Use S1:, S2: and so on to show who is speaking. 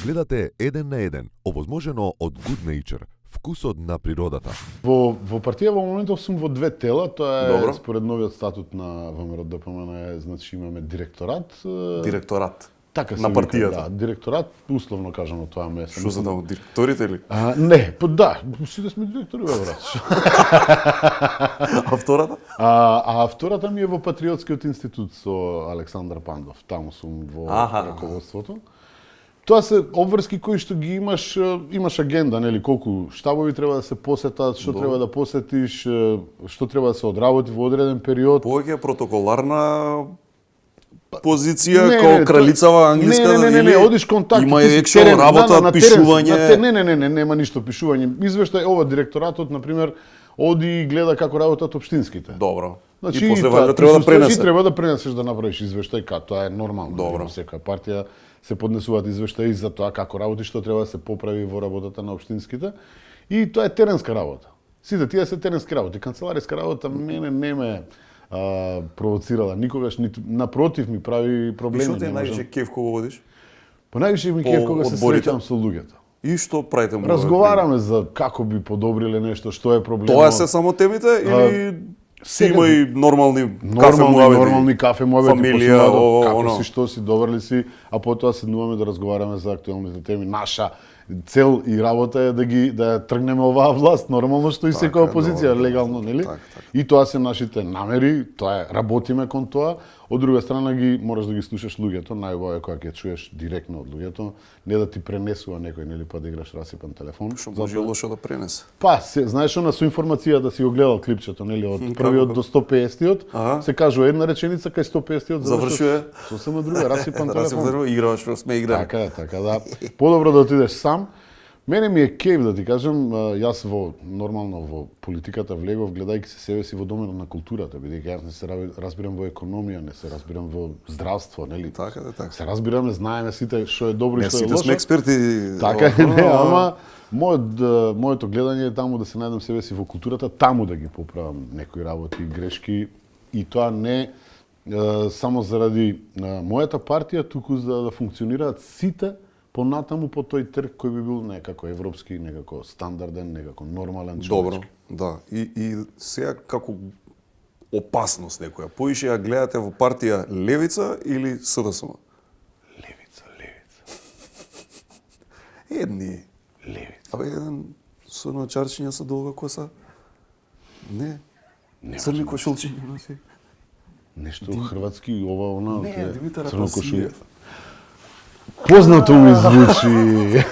S1: Гледате еден на еден, овозможено од Good Nature, вкусот на природата.
S2: Во партија во моментов сум во две тела, тоа е
S3: Добро.
S2: според новиот статут на ВМРО ДПМН е, значи имаме директорат.
S3: Директорат.
S2: Така се
S3: на
S2: вика,
S3: партијата.
S2: да, директорат, условно кажано тоа ме.
S3: Што за таму директорите ли?
S2: Не, да, сите сме директори, бе, брат.
S3: А втората?
S2: А втората ми е во Патриотскиот институт со Александар Пандов. Таму сум во раководството. Тоа се обврски кои што ги имаш агенда, нели, колку штабови треба да се посетат, што треба да посетиш, што треба да се одработи во одреден период.
S3: Повеќе протоколарна позиција како кралицава англиска
S2: не, одиш контакт,
S3: има
S2: ти си
S3: екшо
S2: терен,
S3: работа,
S2: на
S3: пишување.
S2: Не, нема ништо пишување. Извештај ова директоратот на пример оди и гледа како работат општинските.
S3: Добро.
S2: Значи,
S3: И после вајде треба да пренесе.
S2: Треба да пренесеш да направиш извештај, тоа е нормално.
S3: Добро.
S2: Во секоја партија се поднесуваат извештаи за тоа како работи, што треба да се поправи во работата на општинските. И тоа е теренска работа. Сите тие се теренски работи. Канцелариска работа мене не ме провоцирала никогаш, ниту напротив ми прави проблеми.
S3: И што ти највише кеф кога водиш?
S2: По највише ми кеф кога се
S3: одборите?
S2: среќам со луѓето.
S3: И што правите му?
S2: Разговараме за како би подобриле нешто, што е проблемот.
S3: Тоа се само темите или си има и нормални кафе муабети?
S2: Нормални кафе муабети,
S3: фамилија,
S2: како си, што си, добар ли си, а потоа седнуваме да разговараме за актуелните теми. Наша цел и работа е да тргнеме оваа власт, нормално што и секоја опозиција, легално, нели? И тоа се нашите намери, тоа е, работиме кон тоа. Од друга страна мораш да ги слушаш луѓето, најубаво е кога ќе чуеш директно од луѓето, не да ти пренесува некој, нели, па да играш расипан телефон.
S3: Што може лошо да пренесе?
S2: Па, знаеш она со информацијата си го гледал клипчето, нели, од првиот до 150-тиот, се кажува една реченица кај 150-тиот
S3: завршува
S2: сосема друга, расипан телефон.
S3: Играш што сме играли.
S2: Така, да. Подобро да отидеш сам. Мене ми е кејф да ти кажам, јас нормално во политиката влегов гледајќи се себе си во доменот на културата, бидејќи јас не се разбирам во економија, не се разбирам во здравство, нели?
S3: Така.
S2: Се разбираме, знаеме сите што е добро и што е
S3: сите
S2: лошо.
S3: сме експерти.
S2: Така не, ама моето гледање е таму да се најдам себе си во културата, таму да ги поправам некои работи, грешки и тоа не само заради мојата партија, туку за да функционираат сите понатаму по тој трг кој би бил некако европски, некако стандарден, некако нормален човечки.
S3: Добро, да. И сега како опасност некоја, поише ја гледате во партија Левица или СДСМ?
S2: Левица.
S3: Едни.
S2: Левица.
S3: Абе, еден со начарчиња со долга коса? Не.
S2: Не,
S3: Црни кошулчиња носи.
S2: Нешто хрватски, ова, она,
S3: Не, Димитар
S2: црнокошулје.
S3: Апасиев.
S2: Познато ми звучи.